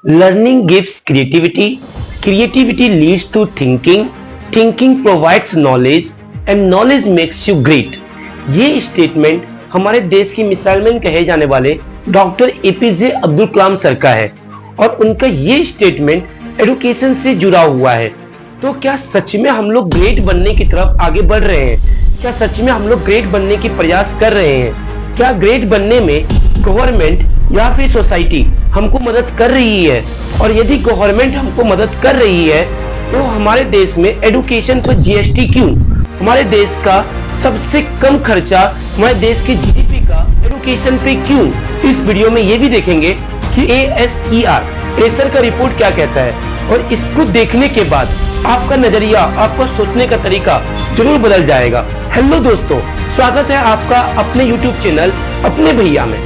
Learning gives creativity, creativity leads to thinking, thinking provides knowledge and knowledge makes you great। ये statement हमारे देश की missile man कहे जाने वाले doctor APJ Abdul Kalam sir का है और उनका ये स्टेटमेंट एजुकेशन से जुड़ा हुआ है। तो क्या सच में हम लोग ग्रेट बनने की तरफ आगे बढ़ रहे हैं? क्या सच में हम लोग ग्रेट बनने की प्रयास कर रहे हैं? क्या ग्रेट बनने में गवर्नमेंट या फिर सोसाइटी हमको मदद कर रही है? और यदि गवर्नमेंट हमको मदद कर रही है तो हमारे देश में एजुकेशन पर जीएसटी क्यों? हमारे देश का सबसे कम खर्चा हमारे देश की जीडीपी का एजुकेशन पे क्यों? इस वीडियो में ये भी देखेंगे कि एसर का रिपोर्ट क्या कहता है और इसको देखने के बाद आपका नजरिया, आपका सोचने का तरीका जरूर बदल जाएगा। हेलो दोस्तों, स्वागत है आपका अपने YouTube चैनल अपने भैया में।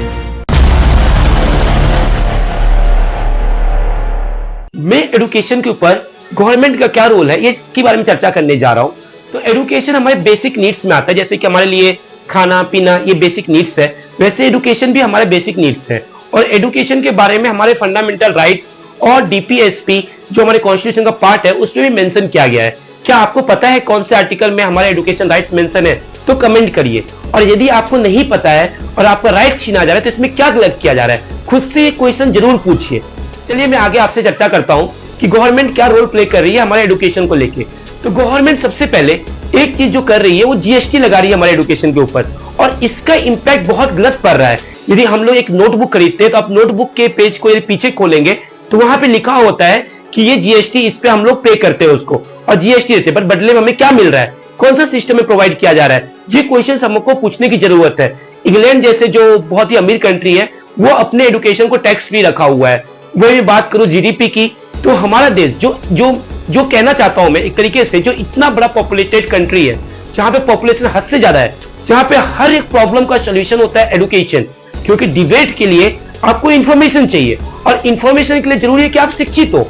मैं एजुकेशन के ऊपर गवर्नमेंट का क्या रोल है, ये इसके बारे में चर्चा करने जा रहा हूं। तो एजुकेशन हमारे बेसिक नीड्स में आता है, जैसे कि हमारे लिए खाना पीना ये बेसिक नीड्स है, वैसे एजुकेशन भी हमारे बेसिक नीड्स है। और एजुकेशन के बारे में हमारे फंडामेंटल राइट्स और डीपीएसपी जो हमारे कॉन्स्टिट्यूशन का पार्ट है उसमें भी मेंशन किया गया है। क्या आपको पता है कौन से आर्टिकल में हमारे एजुकेशन राइट्स मेंशन है? तो कमेंट करिए। और यदि आपको नहीं पता है और आपका राइट छीना जा रहा है तो इसमें क्या गलत किया जा रहा है, खुद से ये क्वेश्चन जरूर पूछिए। चलिए मैं आगे आपसे चर्चा करता हूं कि गवर्नमेंट क्या रोल प्ले कर रही है हमारे एजुकेशन को लेके। तो गवर्नमेंट सबसे पहले एक चीज जो कर रही है वो जीएसटी लगा रही है हमारे एजुकेशन के ऊपर, और इसका इंपैक्ट बहुत गलत पड़ रहा है। यदि हम लोग एक नोटबुक खरीदते हैं तो आप नोटबुक के पेज को यदि पीछे खोलेंगे तो वहां पे लिखा होता है कि ये जीएसटी, इस पे हम लोग पे करते हैं उसको और जीएसटी देते हैं, पर बदले में हमें क्या मिल रहा है, कौन सा सिस्टम में प्रोवाइड किया जा रहा है, ये क्वेश्चन हमको पूछने की जरूरत है। इंग्लैंड जैसे जो बहुत ही अमीर कंट्री है वो अपने एजुकेशन को टैक्स फ्री रखा हुआ है। वही बात करूं जीडीपी की तो हमारा देश जो कहना चाहता हूं मैं एक तरीके से, जो इतना बड़ा पॉपुलेटेड कंट्री है, जहां पे पॉपुलेशन हद से ज्यादा है, जहां पे हर एक प्रॉब्लम का सोल्यूशन होता है एजुकेशन। क्योंकि डिबेट के लिए आपको इंफॉर्मेशन चाहिए और इंफॉर्मेशन के लिए जरूरी है कि आप शिक्षित हो,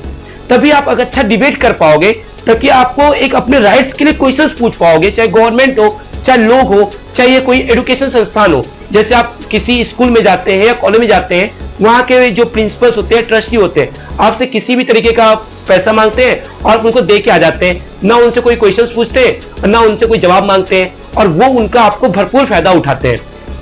तभी आप अगर अच्छा डिबेट कर पाओगे, तभी आपको एक अपने राइट्स के लिए क्वेश्चंस पूछ पाओगे, चाहे गवर्नमेंट हो, चाहे लोग हो, चाहे ये कोई एजुकेशन संस्थान हो। जैसे आप किसी स्कूल में जाते हैं या कॉलेज में जाते हैं, वहां के जो प्रिंसिपल्स होते हैं, ट्रस्टी होते हैं, आपसे किसी भी तरीके का पैसा मांगते हैं और उनको दे के आ जाते हैं। ना उनसे कोई क्वेश्चंस पूछते हैं, ना उनसे कोई जवाब मांगते हैं, और वो उनका आपको भरपूर फायदा उठाते हैं।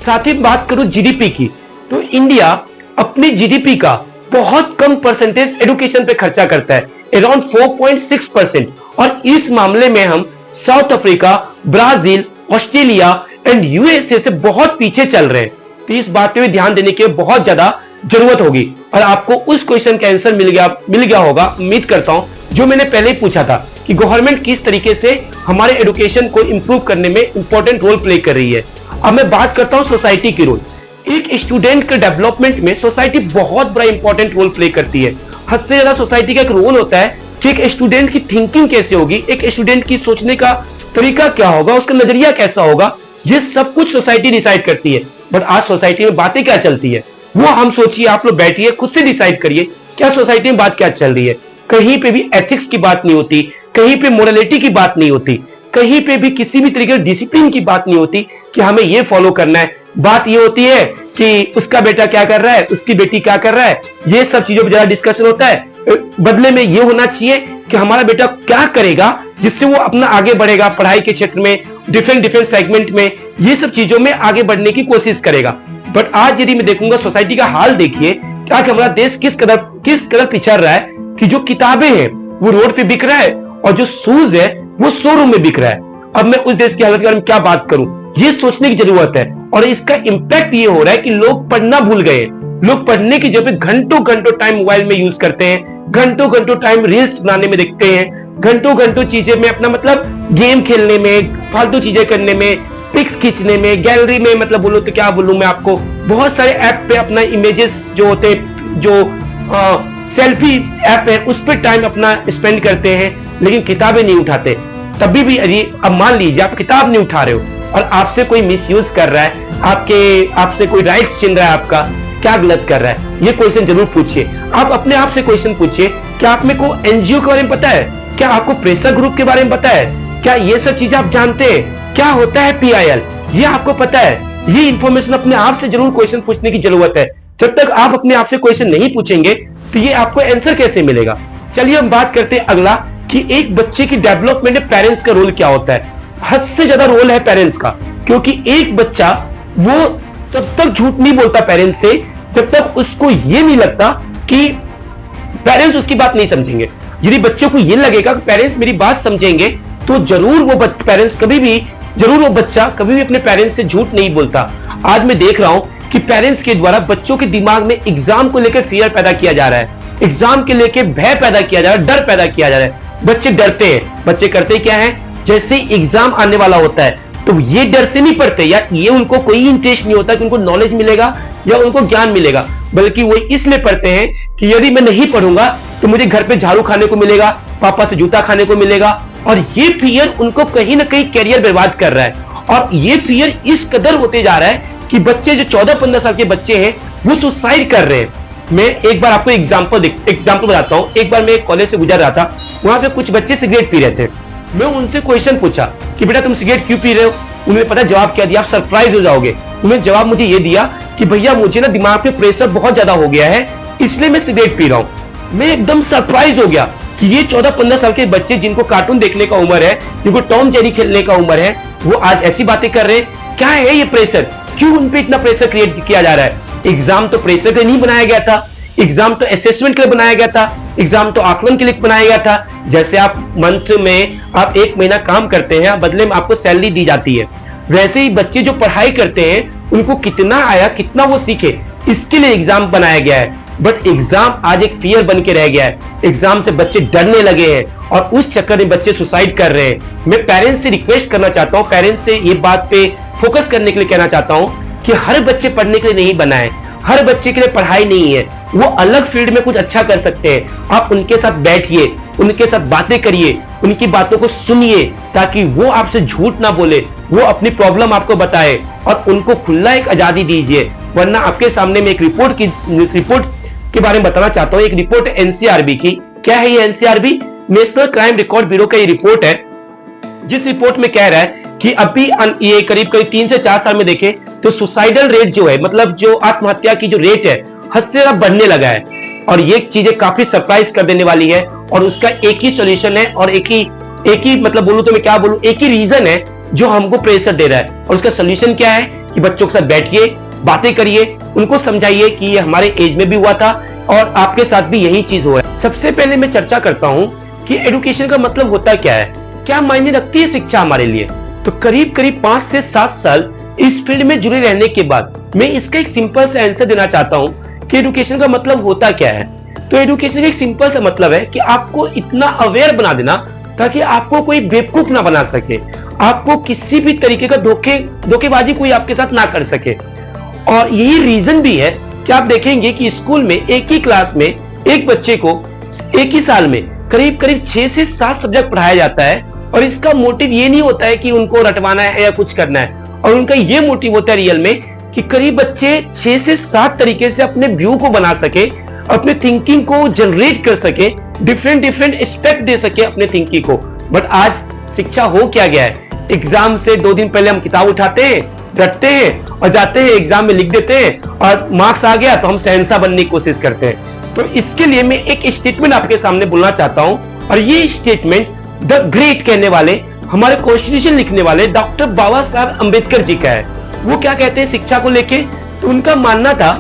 साथ ही बात करूं जीडीपी की, तो इंडिया अपनी जीडीपी का बहुत कम परसेंटेज एजुकेशन पे खर्चा करता है, अराउंड 4.6%। और इस मामले में हम south Africa, Brazil, Australia and USA से बहुत पीछे चल रहे हैं। तो इस बात पे भी ध्यान देने की बहुत ज्यादा जरूरत होगी। और आपको उस क्वेश्चन का आंसर मिल गया होगा, उम्मीद करता हूं, जो मैंने पहले ही पूछा था कि गवर्नमेंट किस तरीके से हमारे एजुकेशन को इंप्रूव करने में इंपॉर्टेंट रोल प्ले कर रही है। अब मैं बात करता हूं सोसाइटी की रोल। एक स्टूडेंट के डेवलपमेंट में सोसाइटी बहुत बड़ा इंपॉर्टेंट रोल प्ले करती है। हद से ज्यादा सोसाइटी का एक रोल होता है कि एक स्टूडेंट की थिंकिंग कैसे होगी, एक स्टूडेंट की सोचने का तरीका क्या होगा, उसका नजरिया कैसा होगा, ये सब कुछ सोसाइटी डिसाइड करती है। बट आज सोसाइटी में बातें क्या चलती है वो हम सोचिए, आप लोग बैठिए, खुद से डिसाइड करिए क्या सोसाइटी में बात क्या चल रही है। कहीं पे भी एथिक्स की बात नहीं होती, कहीं पे मोरालिटी की बात नहीं होती, कहीं पे भी किसी भी तरीके डिसिप्लिन की बात नहीं होती कि हमें ये फॉलो करना है। बात ये होती है कि उसका बेटा क्या कर रहा है, उसकी बेटी क्या कर रहा है, ये सब चीजों पर ज्यादा डिस्कशन होता है। बदले में ये होना चाहिए कि हमारा बेटा क्या करेगा जिससे वो अपना आगे बढ़ेगा पढ़ाई के क्षेत्र में, डिफरेंट सेगमेंट में, ये सब चीजों में आगे बढ़ने की कोशिश करेगा। बट आज यदि मैं देखूंगा सोसाइटी का हाल देखिए, क्या हमारा देश किस कदर पिछड़ रहा है कि जो किताबें हैं वो रोड पे बिक रहा है और जो शूज है वो शोरूम में बिक रहा है। अब मैं उस देश की हालत के बारे में क्या बात करूं, ये सोचने की जरूरत है। और इसका इंपैक्ट ये हो रहा है कि लोग पढ़ना भूल गए। लोग पढ़ने की जगह घंटों टाइम मोबाइल में यूज करते हैं, घंटों टाइम रील्स बनाने में देखते हैं, घंटों चीजें में अपना मतलब गेम खेलने में, फालतू चीजें करने में, पिक्स खींचने में, गैलरी में, मतलब बोलो तो क्या बोलूं मैं आपको, बहुत सारे ऐप पे अपना इमेजेस जो होते, जो सेल्फी ऐप है उस पर टाइम अपना स्पेंड करते हैं, लेकिन किताबें नहीं उठाते। तभी भी यदि अब मान लीजिए आप किताब नहीं उठा रहे हो और आपसे कोई मिसयूज कर रहा है, आपसे कोई राइट्स छीन रहा है, आपका क्या गलत कर रहा है, ये क्वेश्चन जरूर पूछिए। आप अपने आप से क्वेश्चन पूछिए, क्या आप में को एनजीओ के बारे में पता है, क्या आपको प्रेशर ग्रुप के बारे में पता है, क्या ये सब चीजें आप जानते हैं, क्या होता है पीआईएल, ये आपको पता है? ये इंफॉर्मेशन अपने आप से जरूर क्वेश्चन पूछने की जरूरत है। जब तक आप अपने आप से क्वेश्चन नहीं पूछेंगे तो ये आपको आंसर कैसे मिलेगा? चलिए हम बात करते हैं अगला कि एक बच्चे की डेवलपमेंट में पेरेंट्स का रोल क्या होता है। हद से ज्यादा रोल है पेरेंट्स का, क्योंकि एक बच्चा वो तब तक झूठ नहीं बोलता पेरेंट्स से जब तक उसको ये नहीं लगता कि पेरेंट्स उसकी बात नहीं समझेंगे। यदि बच्चों को ये लगेगा कि पेरेंट्स मेरी बात समझेंगे तो जरूर वो बच्चा कभी भी अपने पेरेंट्स से झूठ नहीं बोलता। आज मैं देख रहा हूं कि पेरेंट्स के द्वारा बच्चों के दिमाग में एग्जाम को लेकर फियर पैदा किया जा रहा है, एग्जाम के लेकर भय पैदा किया जा रहा है, डर पैदा किया जा रहा है। बच्चे डरते हैं। बच्चे करते क्या है, जैसे एग्जाम आने वाला होता है तो ये डर से नहीं पढ़ते, या ये उनको कोई इंटरेस्ट नहीं होता कि उनको नॉलेज मिलेगा या उनको ज्ञान मिलेगा, बल्कि वो इसलिए पढ़ते हैं कि यदि मैं नहीं पढ़ूंगा तो मुझे घर पे झाड़ू खाने को मिलेगा, पापा से जूता खाने को मिलेगा। और ये फियर उनको कहीं ना कहीं कैरियर बर्बाद कर रहा है। और ये फियर इस कदर होते जा रहा है कि बच्चे जो 14-15 साल के बच्चे हैं वो सुसाइड कर रहे हैं। मैं एक बार आपको एग्जांपल बताता हूं। एक बार मैं एक कॉलेज से गुजर रहा था, वहां पे कुछ बच्चे सिगरेट पी रहे थे। मैं उनसे क्वेश्चन पूछा कि बेटा तुम सिगरेट क्यों पी रहे हो? उन्होंने पता जवाब क्या दिया, आप सरप्राइज हो जाओगे। उन्होंने जवाब मुझे ये दिया कि भैया मुझे ना दिमाग पे प्रेशर बहुत ज्यादा हो गया है, इसलिए मैं सिगरेट पी रहा हूं। मैं एकदम सरप्राइज हो गया कि ये 14-15 साल के बच्चे जिनको कार्टून देखने का उम्र है, जिनको टॉम जेरी खेलने का उम्र है, वो आज ऐसी बातें कर रहे हैं। क्या है ये प्रेशर? क्यों उन पे इतना प्रेशर क्रिएट किया जा रहा है? एग्जाम तो प्रेशर के लिए नहीं बनाया गया था, एग्जाम तो असेसमेंट के लिए बनाया गया था, एग्जाम तो आकलन के लिए बनाया गया था। जैसे आप मंथ में आप 1 महीना काम करते हैं, बदले में आपको सैलरी दी जाती है, वैसे ही बच्चे जो पढ़ाई करते हैं उनको कितना आया, कितना वो सीखे, इसके लिए एग्जाम बनाया गया है। बट एग्जाम आज एक फियर बन के रह गया है। एग्जाम से बच्चे डरने लगे हैं और उस चक्कर में बच्चे सुसाइड कर रहे हैं। मैं पेरेंट्स से रिक्वेस्ट करना चाहता हूं, पेरेंट्स से ये बात पे फोकस करने के लिए कहना चाहता हूं कि हर बच्चे पढ़ने के लिए नहीं बना है, हर बच्चे के लिए पढ़ाई नहीं है। वो अलग फील्ड में कुछ अच्छा कर सकते हैं। आप उनके साथ बैठिए, उनके साथ बातें करिए, उनकी बातों को सुनिए, ताकि वो आपसे झूठ ना बोले, वो अपनी प्रॉब्लम आपको बताए और उनको खुला एक आजादी दीजिए। वरना आपके सामने में एक रिपोर्ट के बारे में बताना चाहता हूं। एक रिपोर्ट है एनसीआरबी की। क्या है ये NCRB? National crime record bureau का ये रिपोर्ट है, जिस रिपोर्ट में कह रहा है कि अभी ये करीब 3 से 4 साल में देखें तो सुसाइडल रेट जो है, मतलब जो आत्महत्या की जो रेट है, हद से ज्यादा बढ़ने लगा है। और ये चीजें काफी सरप्राइज कर देने वाली है। और उसका एक ही सॉल्यूशन है और एक ही मतलब बोलूं तो मैं क्या बोलूं, एक ही रीजन है जो हमको प्रेशर दे रहा है। और उसका सॉल्यूशन क्या है कि बच्चों के साथ बैठिए, बातें करिए, उनको समझाइए कि ये हमारे एज में भी हुआ था और आपके साथ भी यही चीज हुआ है। सबसे पहले मैं चर्चा करता हूं कि एजुकेशन का मतलब होता क्या है, क्या मायने रखती है शिक्षा हमारे लिए। तो करीब 5 से 7 साल इस फील्ड में जुड़े रहने के बाद मैं इसका एक सिंपल सा आंसर देना चाहता हूं कि एजुकेशन का मतलब होता क्या है। तो एजुकेशन का एक सिंपल सा मतलब है कि आपको इतना अवेयर बना देना ताकि आपको कोई बेवकूफ ना बना सके, आपको किसी भी तरीके का धोखेबाजी कोई आपके साथ ना कर सके। और यही रीजन भी है कि आप देखेंगे कि स्कूल में एक ही क्लास में एक बच्चे को एक ही साल में करीब 6 से 7 सब्जेक्ट पढ़ाया जाता है। और इसका मोटिव ये नहीं होता है कि उनको रटवाना है या कुछ करना है, और उनका ये मोटिव होता है रियल में कि करीब बच्चे 6 से 7 तरीके से अपने व्यू को बना सके, अपने थिंकिंग को जनरेट कर सके, डिफरेंट एस्पेक्ट दे सके अपने थिंकिंग को। बट आज शिक्षा हो क्या गया है, एग्जाम से 2 दिन पहले हम किताब उठाते हैं, डरते हैं और जाते हैं, एग्जाम में लिख देते हैं और मार्क्स आ गया तो हम शहंशाह बनने की कोशिश करते हैं। तो इसके लिए मैं एक स्टेटमेंट आपके सामने बोलना चाहता हूं, और ये स्टेटमेंट द ग्रेट कहने वाले, हमारे कॉन्स्टिट्यूशन लिखने वाले डॉक्टर बाबा साहब अंबेडकर जी का है। वो क्या कहते हैं शिक्षा को लेके? तो उनका मानना था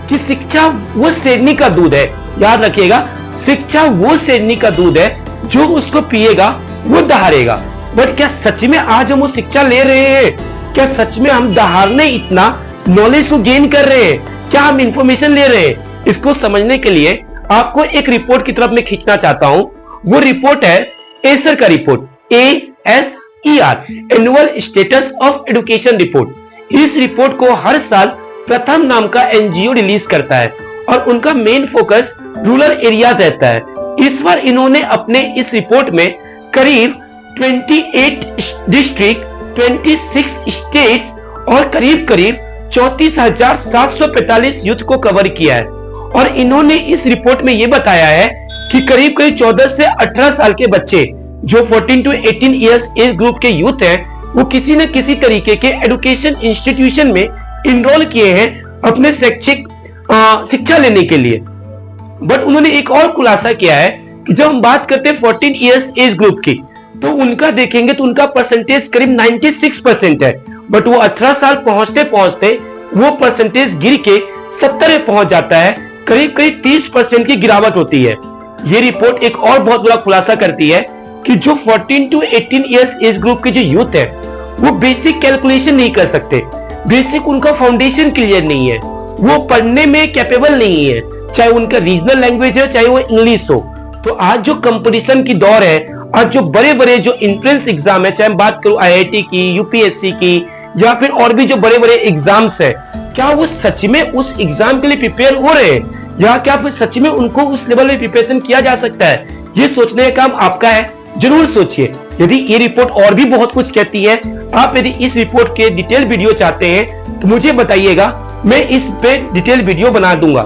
कि शिक्षा वो शेरनी का दूध है। याद रखिएगा, शिक्षा वो शेरनी का दूध है, जो उसको पिएगा वो दहाड़ेगा। बट क्या सच में आज हम वो शिक्षा ले रहे हैं? क्या सच में हम दहाड़ने इतना नॉलेज को गेन कर रहे हैं? क्या हम इंफॉर्मेशन ले रहे हैं? इसको समझने के लिए आपको एक रिपोर्ट की तरफ मैं खींचना चाहता हूं। वो रिपोर्ट है एसर का report, ASER, annual status of education report. इस रिपोर्ट को हर साल प्रथम नाम का एनजीओ रिलीज करता है और उनका मेन फोकस रूरल एरियाज रहता है। इस बार इन्होंने अपने इस रिपोर्ट में करीब 28 डिस्ट्रिक्ट, 26 स्टेट्स और करीब 34,745 यूथ को कवर किया है। और इन्होंने इस रिपोर्ट में यह बताया है कि करीब 14 से 18 साल के बच्चे जो 14 to 18 इयर्स एज ग्रुप के यूथ हैं, वो किसी न किसी तरीके के एजुकेशन इंस्टीट्यूशन में इनरोल किए हैं अपने शैक्षिक शिक्षा लेने के लिए। बट उन्होंने एक और खुलासा किया है कि जब हम बात करते हैं 14 इयर्स एज ग्रुप की, तो उनका देखेंगे तो उनका परसेंटेज करीब 96% है, बट वो 18 साल पहुंचते पहुंचते वो परसेंटेज गिर के 70 में पहुंच जाता है, करीब करीब 30% की गिरावट होती है। ये रिपोर्ट एक और बहुत बड़ा खुलासा करती है कि जो 14 टू 18 इयर्स एज ग्रुप के जो यूथ है वो बेसिक कैलकुलेशन नहीं कर सकते, बेसिक उनका फाउंडेशन क्लियर नहीं है, वो पढ़ने में कैपेबल नहीं है, चाहे उनका रीजनल लैंग्वेज है चाहे वो इंग्लिश हो। तो आज जो कंपटीशन की दौर है, आज जो बड़े बड़े जो एंट्रेंस एग्जाम है, चाहे मैं बात करूं आईआईटी की, यूपीएससी की, या फिर और भी जो बड़े बड़े एग्जाम्स है, क्या वो सच में उस एग्जाम के लिए प्रिपेयर हो रहे हैं, या क्या फिर सच में उनको उस लेवल में प्रिपरेशन किया जा सकता है? ये सोचने का काम आपका है, जरूर सोचिए। यदि ये रिपोर्ट और भी बहुत कुछ कहती है, आप यदि इस रिपोर्ट के डिटेल वीडियो चाहते हैं तो मुझे बताइएगा, मैं इस पे डिटेल वीडियो बना दूंगा,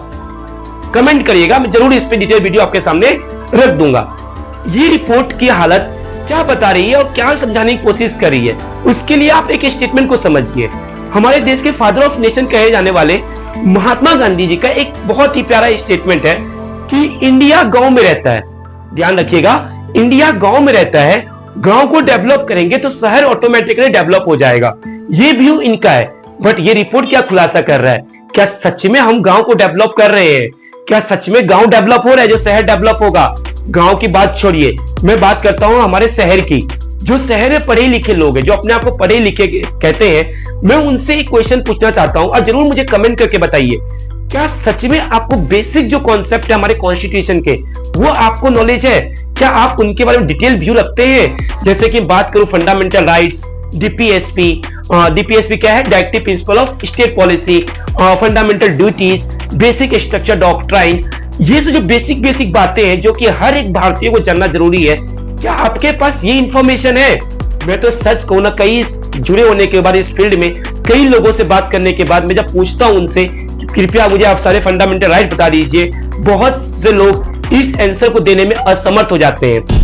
कमेंट करिएगा, मैं जरूर इस पे डिटेल वीडियो आपके सामने रख दूंगा। ये रिपोर्ट की हालत क्या बता रही है और क्या समझाने की कोशिश कर रही है, उसके लिए आप एक स्टेटमेंट को समझिए। हमारे देश के फादर ऑफ नेशन कहे जाने वाले महात्मा गांधी जी का एक बहुत ही प्यारा स्टेटमेंट है कि इंडिया गांव में रहता है। ध्यान रखिएगा, इंडिया गांव में रहता है, गांव को डेवलप करेंगे तो शहर ऑटोमेटिकली डेवलप हो जाएगा। ये व्यू इनका है। बट ये रिपोर्ट क्या खुलासा कर रहा है? क्या सच में हम गांव को डेवलप कर रहे हैं? क्या सच में गांव डेवलप हो रहा है जो शहर डेवलप होगा? गांव की बात छोड़िए, मैं बात करता हूं हमारे शहर की। जो शहर में पढ़े लिखे लोग हैं, जो अपने आप को पढ़े लिखे कहते हैं, मैं उनसे एक क्वेश्चन पूछना चाहता हूं और जरूर मुझे कमेंट करके बताइए, क्या सच में आपको बेसिक जो कॉन्सेप्ट है हमारे कॉन्स्टिट्यूशन के, वो आपको नॉलेज है? क्या आप उनके बारे में डिटेल व्यू रखते हैं? जैसे कि बात करूं फंडामेंटल राइट्स, डीपीएसपी, डीपीएसपी क्या है? Directive principle of state policy, fundamental duties, basic structure doctrine, ये जो बेसिक बातें हैं जो कि हर एक भारतीय को जानना जरूरी है, क्या आपके पास ये इंफॉर्मेशन है? मैं तो सच कहूं ना, कई जुड़े होने के बाद इस फील्ड में कई लोगों से बात करने के बाद मैं जब पूछता हूं उनसे कि कृपया मुझे आप सारे फंडामेंटल राइट बता दीजिए, बहुत से लोग इस आंसर को देने में असमर्थ हो जाते हैं।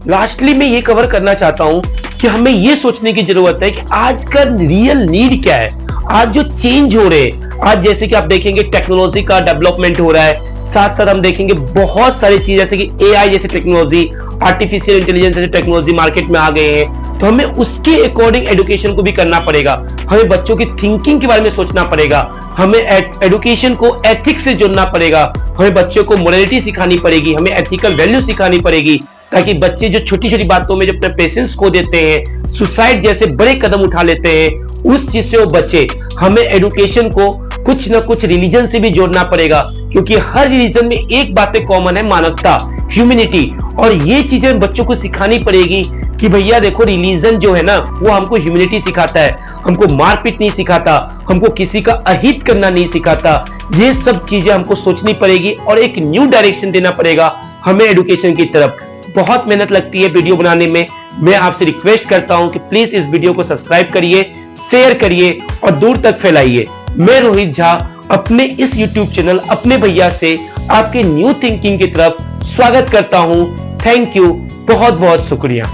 लास्टली मैं ये कवर करना चाहता हूं कि हमें ये सोचने की जरूरत है कि आज का रियल नीड क्या है। आज जो चेंज हो रहे हैं, आज जैसे कि आप देखेंगे टेक्नोलॉजी का डेवलपमेंट हो रहा है, साथ साथ हम देखेंगे बहुत सारी चीज जैसे कि एआई जैसे टेक्नोलॉजी, आर्टिफिशियल इंटेलिजेंस जैसे टेक्नोलॉजी मार्केट में आ गए हैं, तो हमें उसके अकॉर्डिंग एजुकेशन को भी करना पड़ेगा। हमें बच्चों की थिंकिंग के बारे में सोचना पड़ेगा, हमें एजुकेशन को एथिक्स से जोड़ना पड़ेगा, हमें बच्चों को मोरालिटी सिखानी पड़ेगी, हमें एथिकल वैल्यू सिखानी पड़ेगी, ताकि बच्चे जो छोटी छोटी बातों में जो अपने पेशेंस खो देते हैं, सुसाइड जैसे बड़े कदम उठा लेते हैं, उस चीज से वो बचे। हमें एजुकेशन को कुछ ना कुछ रिलीजन से भी जोड़ना पड़ेगा, क्योंकि हर रिलीजन में एक बातें कॉमन है, मानवता, ह्यूमैनिटी। और ये चीजें बच्चों को सिखानी पड़ेगी कि भैया देखो, रिलीजन जो है ना वो हमको ह्यूमैनिटी सिखाता है, हमको मारपीट नहीं सिखाता, हमको किसी का अहित करना नहीं सिखाता। ये सब चीजें हमको सोचनी पड़ेगी और एक न्यू डायरेक्शन देना पड़ेगा हमें एजुकेशन की तरफ। बहुत मेहनत लगती है वीडियो बनाने में। मैं आपसे रिक्वेस्ट करता हूं कि प्लीज इस वीडियो को सब्सक्राइब करिए, शेयर करिए और दूर तक फैलाइए। मैं रोहित झा अपने इस YouTube चैनल अपने भैया से आपके न्यू थिंकिंग की तरफ स्वागत करता हूं। थैंक यू, बहुत बहुत शुक्रिया।